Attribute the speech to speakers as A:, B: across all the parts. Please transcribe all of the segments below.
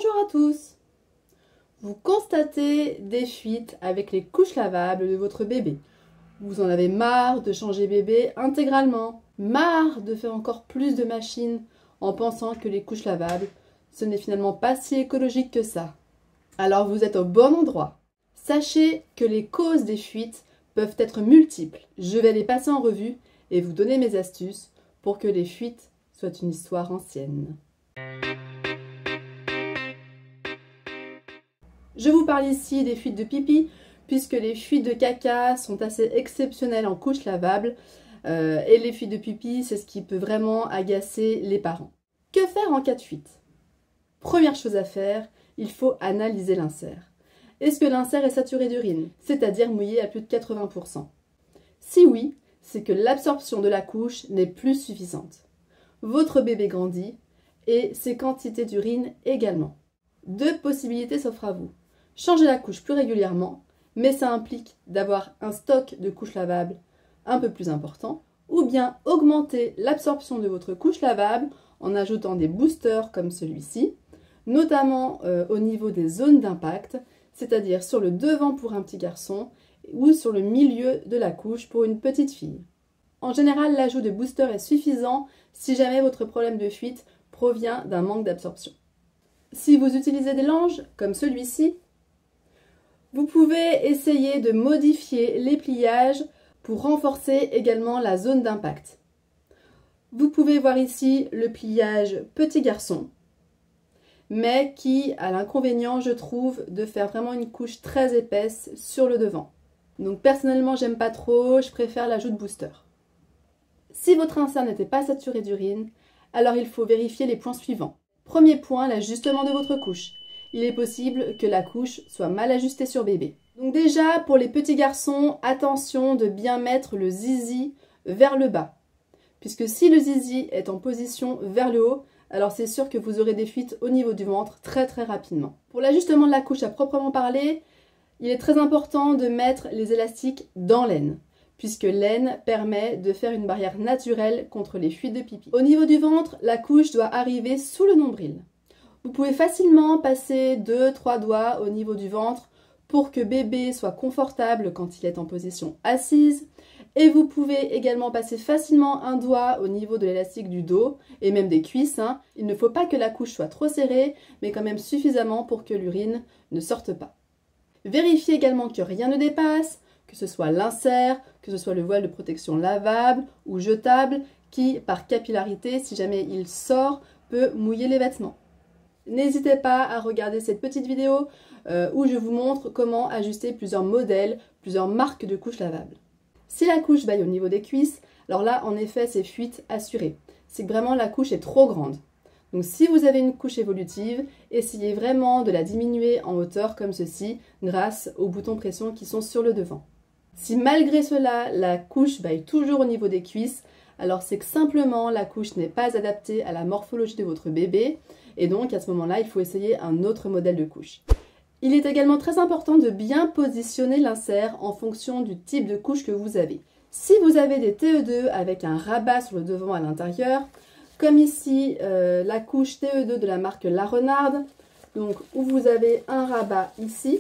A: Bonjour à tous! Vous constatez des fuites avec les couches lavables de votre bébé. Vous en avez marre de changer bébé intégralement, marre de faire encore plus de machines en pensant que les couches lavables, ce n'est finalement pas si écologique que ça. Alors vous êtes au bon endroit. Sachez que les causes des fuites peuvent être multiples. Je vais les passer en revue et vous donner mes astuces pour que les fuites soient une histoire ancienne. Je vous parle ici des fuites de pipi, puisque les fuites de caca sont assez exceptionnelles en couches lavables. Et les fuites de pipi, c'est ce qui peut vraiment agacer les parents. Que faire en cas de fuite? Première chose à faire, il faut analyser l'insert. Est-ce que l'insert est saturé d'urine, c'est-à-dire mouillé à plus de 80%? Si oui, c'est que l'absorption de la couche n'est plus suffisante. Votre bébé grandit et ses quantités d'urine également. Deux possibilités s'offrent à vous. Changer la couche plus régulièrement, mais ça implique d'avoir un stock de couches lavables un peu plus important, ou bien augmenter l'absorption de votre couche lavable en ajoutant des boosters comme celui-ci, notamment au niveau des zones d'impact, c'est-à-dire sur le devant pour un petit garçon ou sur le milieu de la couche pour une petite fille. En général, l'ajout de boosters est suffisant si jamais votre problème de fuite provient d'un manque d'absorption. Si vous utilisez des langes, comme celui-ci, vous pouvez essayer de modifier les pliages pour renforcer également la zone d'impact. Vous pouvez voir ici le pliage petit garçon, mais qui a l'inconvénient, je trouve, de faire vraiment une couche très épaisse sur le devant. Donc personnellement, j'aime pas trop, je préfère l'ajout de booster. Si votre insert n'était pas saturé d'urine, alors il faut vérifier les points suivants. Premier point, l'ajustement de votre couche. Il est possible que la couche soit mal ajustée sur bébé. Donc déjà, pour les petits garçons, attention de bien mettre le zizi vers le bas. Puisque si le zizi est en position vers le haut, alors c'est sûr que vous aurez des fuites au niveau du ventre très rapidement. Pour l'ajustement de la couche à proprement parler, il est très important de mettre les élastiques dans l'aine, puisque l'aine permet de faire une barrière naturelle contre les fuites de pipi. Au niveau du ventre, la couche doit arriver sous le nombril. Vous pouvez facilement passer 2-3 doigts au niveau du ventre pour que bébé soit confortable quand il est en position assise. Et vous pouvez également passer facilement un doigt au niveau de l'élastique du dos et même des cuisses. Il ne faut pas que la couche soit trop serrée, mais quand même suffisamment pour que l'urine ne sorte pas. Vérifiez également que rien ne dépasse, que ce soit l'insert, que ce soit le voile de protection lavable ou jetable, qui, par capillarité, si jamais il sort, peut mouiller les vêtements. N'hésitez pas à regarder cette petite vidéo où je vous montre comment ajuster plusieurs modèles, plusieurs marques de couches lavables. Si la couche vaille au niveau des cuisses, alors là, en effet, c'est fuite assurée. C'est que vraiment la couche est trop grande. Donc si vous avez une couche évolutive, essayez vraiment de la diminuer en hauteur comme ceci, grâce aux boutons pression qui sont sur le devant. Si malgré cela, la couche vaille toujours au niveau des cuisses, alors c'est que simplement la couche n'est pas adaptée à la morphologie de votre bébé, et donc à ce moment-là, il faut essayer un autre modèle de couche. Il est également très important de bien positionner l'insert en fonction du type de couche que vous avez. Si vous avez des TE2 avec un rabat sur le devant à l'intérieur, comme ici la couche TE2 de la marque La Renarde, donc où vous avez un rabat ici.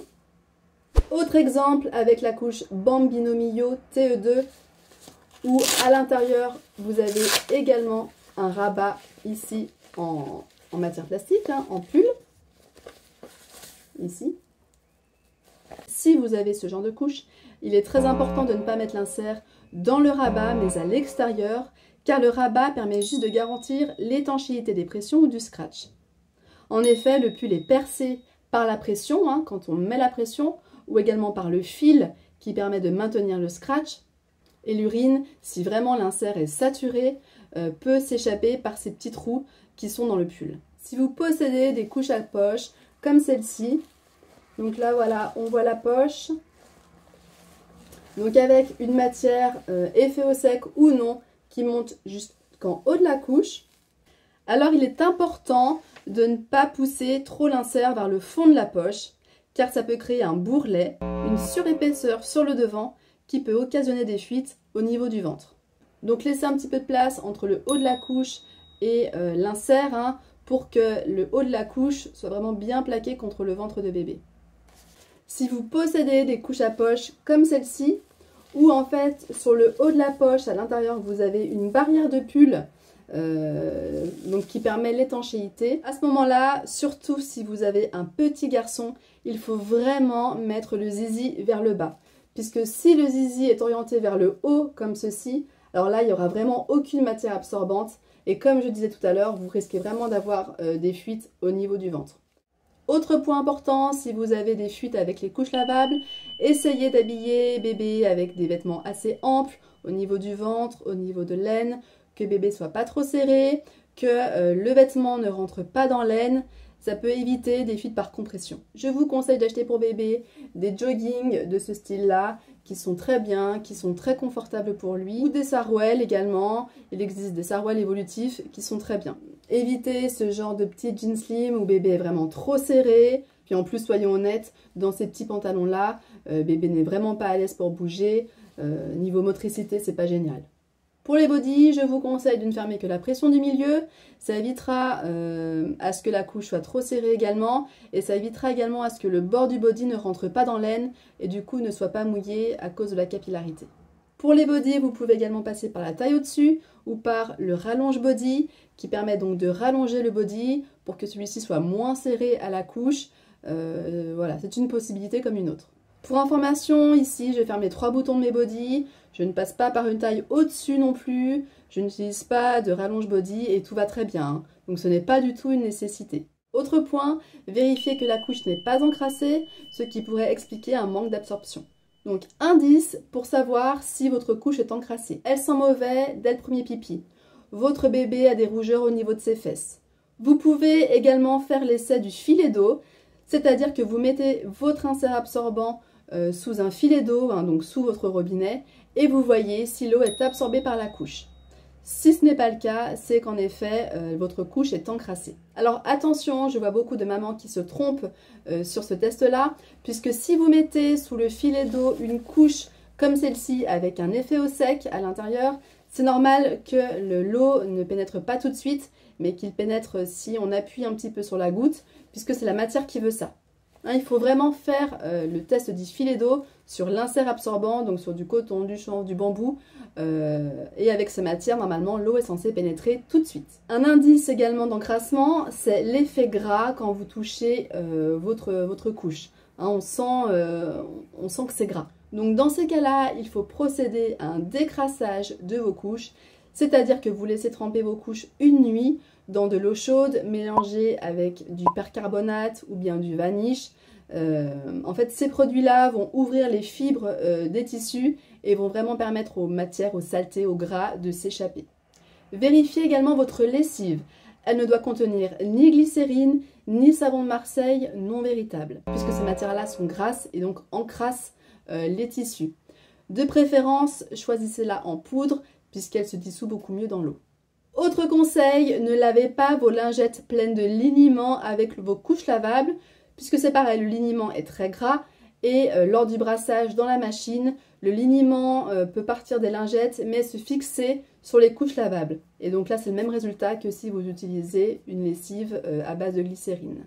A: Autre exemple avec la couche Bambino Mio TE2, où à l'intérieur vous avez également un rabat ici en matière plastique, en pull, ici. Si vous avez ce genre de couche, il est très important de ne pas mettre l'insert dans le rabat, mais à l'extérieur, car le rabat permet juste de garantir l'étanchéité des pressions ou du scratch. En effet, le pull est percé par la pression, quand on met la pression, ou également par le fil qui permet de maintenir le scratch. Et l'urine, si vraiment l'insert est saturé, peut s'échapper par ces petits trous qui sont dans le pull. Si vous possédez des couches à poche, comme celle-ci, donc là voilà, on voit la poche, donc avec une matière effet au sec ou non, qui monte jusqu'en haut de la couche, alors il est important de ne pas pousser trop l'insert vers le fond de la poche, car ça peut créer un bourrelet, une surépaisseur sur le devant, qui peut occasionner des fuites au niveau du ventre. Donc laissez un petit peu de place entre le haut de la couche et l'insert, pour que le haut de la couche soit vraiment bien plaqué contre le ventre de bébé. Si vous possédez des couches à poche comme celle-ci, ou en fait sur le haut de la poche à l'intérieur vous avez une barrière de pull donc qui permet l'étanchéité, à ce moment-là, surtout si vous avez un petit garçon, il faut vraiment mettre le zizi vers le bas, puisque si le zizi est orienté vers le haut comme ceci, alors là il n'y aura vraiment aucune matière absorbante et comme je disais tout à l'heure, vous risquez vraiment d'avoir des fuites au niveau du ventre. Autre point important, si vous avez des fuites avec les couches lavables, essayez d'habiller bébé avec des vêtements assez amples au niveau du ventre, au niveau de l'aine, que bébé soit pas trop serré, que le vêtement ne rentre pas dans l'aine. Ça peut éviter des fuites par compression. Je vous conseille d'acheter pour bébé des joggings de ce style-là, qui sont très bien, qui sont très confortables pour lui, ou des sarouels également. Il existe des sarouels évolutifs qui sont très bien. Évitez ce genre de petits jeans slim où bébé est vraiment trop serré. Puis en plus, soyons honnêtes, dans ces petits pantalons-là, bébé n'est vraiment pas à l'aise pour bouger. Niveau motricité, c'est pas génial. Pour les bodys, je vous conseille de ne fermer que la pression du milieu. Ça évitera à ce que la couche soit trop serrée également. Et ça évitera également à ce que le bord du body ne rentre pas dans l'aine et du coup ne soit pas mouillé à cause de la capillarité. Pour les bodys, vous pouvez également passer par la taille au-dessus ou par le rallonge body qui permet donc de rallonger le body pour que celui-ci soit moins serré à la couche. Voilà, c'est une possibilité comme une autre. Pour information, ici, je ferme les 3 boutons de mes bodys. Je ne passe pas par une taille au-dessus non plus. Je n'utilise pas de rallonge body et tout va très bien. Hein. Donc ce n'est pas du tout une nécessité. Autre point, vérifiez que la couche n'est pas encrassée, ce qui pourrait expliquer un manque d'absorption. Donc indice pour savoir si votre couche est encrassée. Elle sent mauvais dès le premier pipi. Votre bébé a des rougeurs au niveau de ses fesses. Vous pouvez également faire l'essai du filet d'eau, c'est-à-dire que vous mettez votre insert absorbant sous un filet d'eau, hein, donc sous votre robinet, et vous voyez si l'eau est absorbée par la couche. Si ce n'est pas le cas, c'est qu'en effet, votre couche est encrassée. Alors attention, je vois beaucoup de mamans qui se trompent sur ce test-là, puisque si vous mettez sous le filet d'eau une couche comme celle-ci, avec un effet au sec à l'intérieur, c'est normal que l'eau ne pénètre pas tout de suite, mais qu'il pénètre si on appuie un petit peu sur la goutte, puisque c'est la matière qui veut ça. Hein, il faut vraiment faire le test du filet d'eau sur l'insert absorbant, donc sur du coton, du chanvre, du bambou. Et avec ces matières, normalement, l'eau est censée pénétrer tout de suite. Un indice également d'encrassement, c'est l'effet gras quand vous touchez votre couche. Hein, on sent que c'est gras. Donc dans ces cas-là, il faut procéder à un décrassage de vos couches, c'est-à-dire que vous laissez tremper vos couches une nuit dans de l'eau chaude mélangée avec du percarbonate ou bien du vanish. En fait, ces produits-là vont ouvrir les fibres des tissus et vont vraiment permettre aux matières, aux saletés, aux gras de s'échapper. Vérifiez également votre lessive. Elle ne doit contenir ni glycérine, ni savon de Marseille non véritable, puisque ces matières-là sont grasses et donc encrassent les tissus. De préférence, choisissez-la en poudre, puisqu'elle se dissout beaucoup mieux dans l'eau. Autre conseil, ne lavez pas vos lingettes pleines de liniment avec vos couches lavables, puisque c'est pareil, le liniment est très gras et lors du brassage dans la machine, le liniment peut partir des lingettes mais se fixer sur les couches lavables. Et donc là, c'est le même résultat que si vous utilisez une lessive à base de glycérine.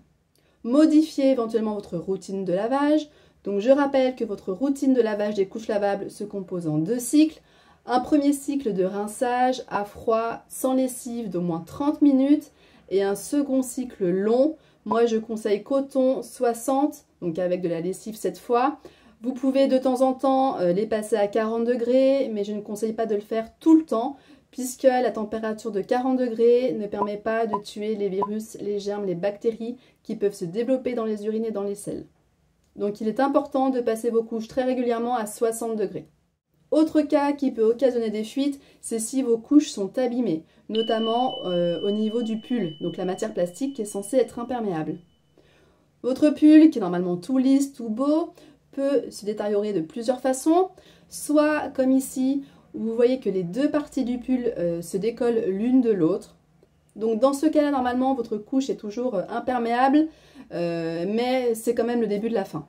A: Modifiez éventuellement votre routine de lavage. Donc je rappelle que votre routine de lavage des couches lavables se compose en 2 cycles. Un premier cycle de rinçage à froid sans lessive d'au moins 30 minutes et un second cycle long. Moi je conseille coton 60, donc avec de la lessive cette fois. Vous pouvez de temps en temps les passer à 40 degrés, mais je ne conseille pas de le faire tout le temps puisque la température de 40 degrés ne permet pas de tuer les virus, les germes, les bactéries qui peuvent se développer dans les urines et dans les selles. Donc il est important de passer vos couches très régulièrement à 60 degrés. Autre cas qui peut occasionner des fuites, c'est si vos couches sont abîmées, notamment au niveau du pull, donc la matière plastique qui est censée être imperméable. Votre pull, qui est normalement tout lisse, tout beau, peut se détériorer de plusieurs façons, soit comme ici, où vous voyez que les 2 parties du pull se décollent l'une de l'autre. Donc dans ce cas-là, normalement, votre couche est toujours imperméable, mais c'est quand même le début de la fin.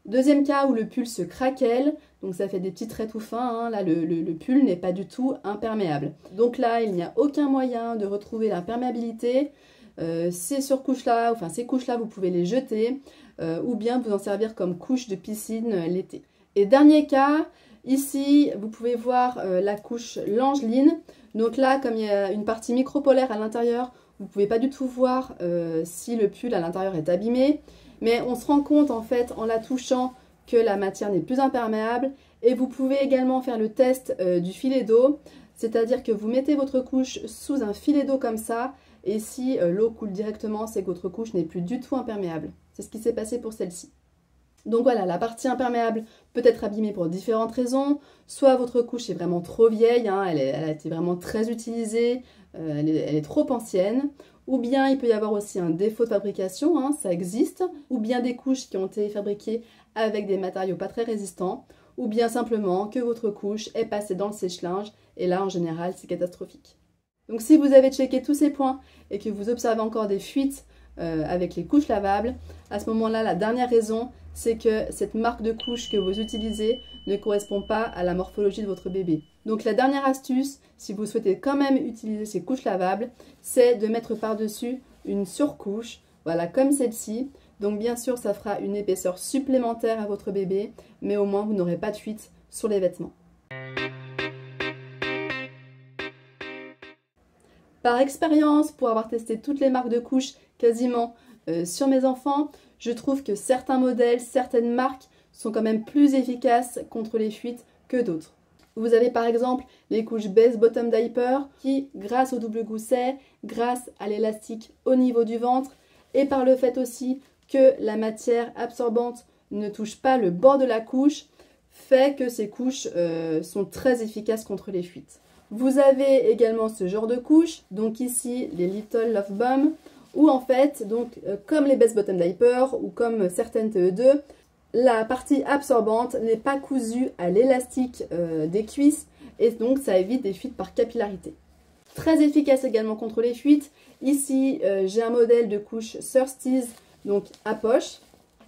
A: Deuxième cas où le pull se craquelle, donc ça fait des petits traits tout fins, hein, là le pull n'est pas du tout imperméable. Donc là, il n'y a aucun moyen de retrouver l'imperméabilité. ces surcouches-là, enfin ces couches-là, vous pouvez les jeter ou bien vous en servir comme couche de piscine l'été. Et dernier cas, ici, vous pouvez voir la couche Langeline. Donc là, comme il y a une partie micropolaire à l'intérieur, vous ne pouvez pas du tout voir si le pull à l'intérieur est abîmé. Mais on se rend compte en fait en la touchant que la matière n'est plus imperméable. Et vous pouvez également faire le test du filet d'eau. C'est-à-dire que vous mettez votre couche sous un filet d'eau comme ça. Et si l'eau coule directement, c'est que votre couche n'est plus du tout imperméable. C'est ce qui s'est passé pour celle-ci. Donc voilà, la partie imperméable peut être abîmée pour différentes raisons. Soit votre couche est vraiment trop vieille, hein, elle a été vraiment très utilisée, elle est trop ancienne. Ou bien il peut y avoir aussi un défaut de fabrication, hein, ça existe. Ou bien des couches qui ont été fabriquées avec des matériaux pas très résistants. Ou bien simplement que votre couche est passée dans le sèche-linge. Et là, en général, c'est catastrophique. Donc si vous avez checké tous ces points et que vous observez encore des fuites avec les couches lavables, à ce moment-là, la dernière raison, c'est que cette marque de couche que vous utilisez ne correspond pas à la morphologie de votre bébé. Donc la dernière astuce, si vous souhaitez quand même utiliser ces couches lavables, c'est de mettre par-dessus une surcouche, voilà, comme celle-ci. Donc bien sûr, ça fera une épaisseur supplémentaire à votre bébé, mais au moins vous n'aurez pas de fuite sur les vêtements. Par expérience, pour avoir testé toutes les marques de couches quasiment sur mes enfants, je trouve que certains modèles, certaines marques sont quand même plus efficaces contre les fuites que d'autres. Vous avez par exemple les couches Base Bottom Diaper qui, grâce au double gousset, grâce à l'élastique au niveau du ventre et par le fait aussi que la matière absorbante ne touche pas le bord de la couche, fait que ces couches sont très efficaces contre les fuites. Vous avez également ce genre de couches, donc ici les Little Love Bomb, où en fait, donc, comme les Best Bottom Diaper ou comme certaines TE2, la partie absorbante n'est pas cousue à l'élastique des cuisses et donc ça évite des fuites par capillarité. Très efficace également contre les fuites. Ici, j'ai un modèle de couche Thirsties, donc à poche,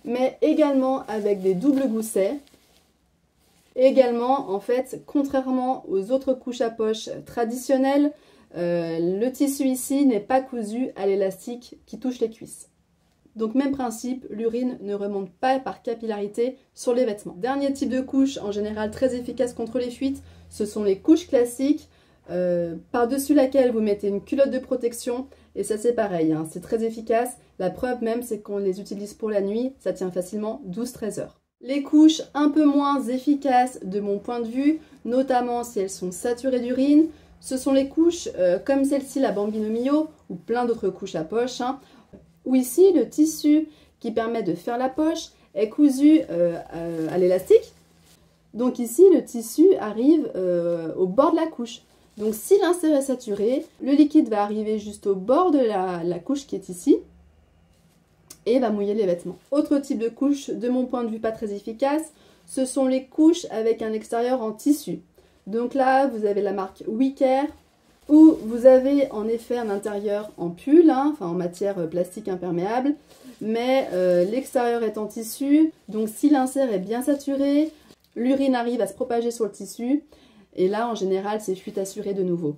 A: mais également avec des doubles goussets. Également, en fait, contrairement aux autres couches à poche traditionnelles, le tissu ici n'est pas cousu à l'élastique qui touche les cuisses. Donc même principe, l'urine ne remonte pas par capillarité sur les vêtements. Dernier type de couche, en général très efficace contre les fuites, ce sont les couches classiques, par-dessus laquelle vous mettez une culotte de protection, et ça c'est pareil, hein, c'est très efficace. La preuve même, c'est qu'on les utilise pour la nuit, ça tient facilement 12-13 heures. Les couches un peu moins efficaces de mon point de vue, notamment si elles sont saturées d'urine, ce sont les couches comme celle-ci, la Bambino Mio, ou plein d'autres couches à poche, hein, où ici le tissu qui permet de faire la poche est cousu à l'élastique. Donc ici le tissu arrive au bord de la couche. Donc si l'insert est saturé, le liquide va arriver juste au bord de la couche qui est ici et va mouiller les vêtements. Autre type de couche, de mon point de vue pas très efficace, ce sont les couches avec un extérieur en tissu. Donc là, vous avez la marque WeCare, où vous avez en effet un intérieur en pull, hein, enfin en matière plastique imperméable, mais l'extérieur est en tissu, donc si l'insert est bien saturé, l'urine arrive à se propager sur le tissu, et là en général c'est fuite assurée de nouveau.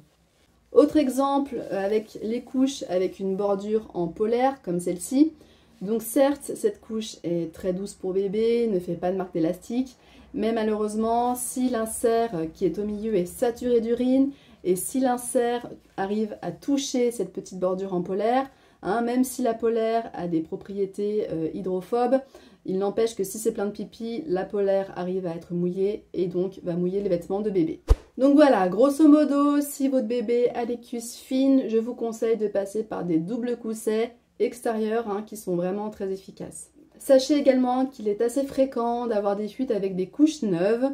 A: Autre exemple avec les couches avec une bordure en polaire comme celle-ci. Donc certes, cette couche est très douce pour bébé, ne fait pas de marque d'élastique, mais malheureusement, si l'insert qui est au milieu est saturé d'urine et si l'insert arrive à toucher cette petite bordure en polaire, hein, même si la polaire a des propriétés hydrophobes, il n'empêche que si c'est plein de pipi, la polaire arrive à être mouillée et donc va mouiller les vêtements de bébé. Donc voilà, grosso modo, si votre bébé a les cuisses fines, je vous conseille de passer par des doubles coussets extérieurs hein, qui sont vraiment très efficaces. Sachez également qu'il est assez fréquent d'avoir des fuites avec des couches neuves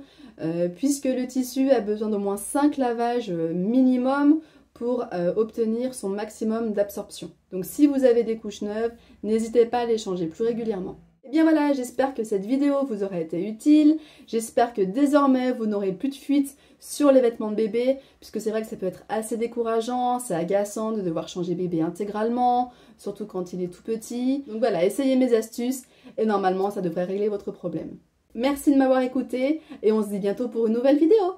A: puisque le tissu a besoin d'au moins 5 lavages minimum pour obtenir son maximum d'absorption. Donc si vous avez des couches neuves, n'hésitez pas à les changer plus régulièrement. Et bien voilà, j'espère que cette vidéo vous aura été utile. J'espère que désormais vous n'aurez plus de fuites sur les vêtements de bébé, puisque c'est vrai que ça peut être assez décourageant, c'est agaçant de devoir changer bébé intégralement, surtout quand il est tout petit. Donc voilà, essayez mes astuces et normalement ça devrait régler votre problème. Merci de m'avoir écouté et on se dit bientôt pour une nouvelle vidéo.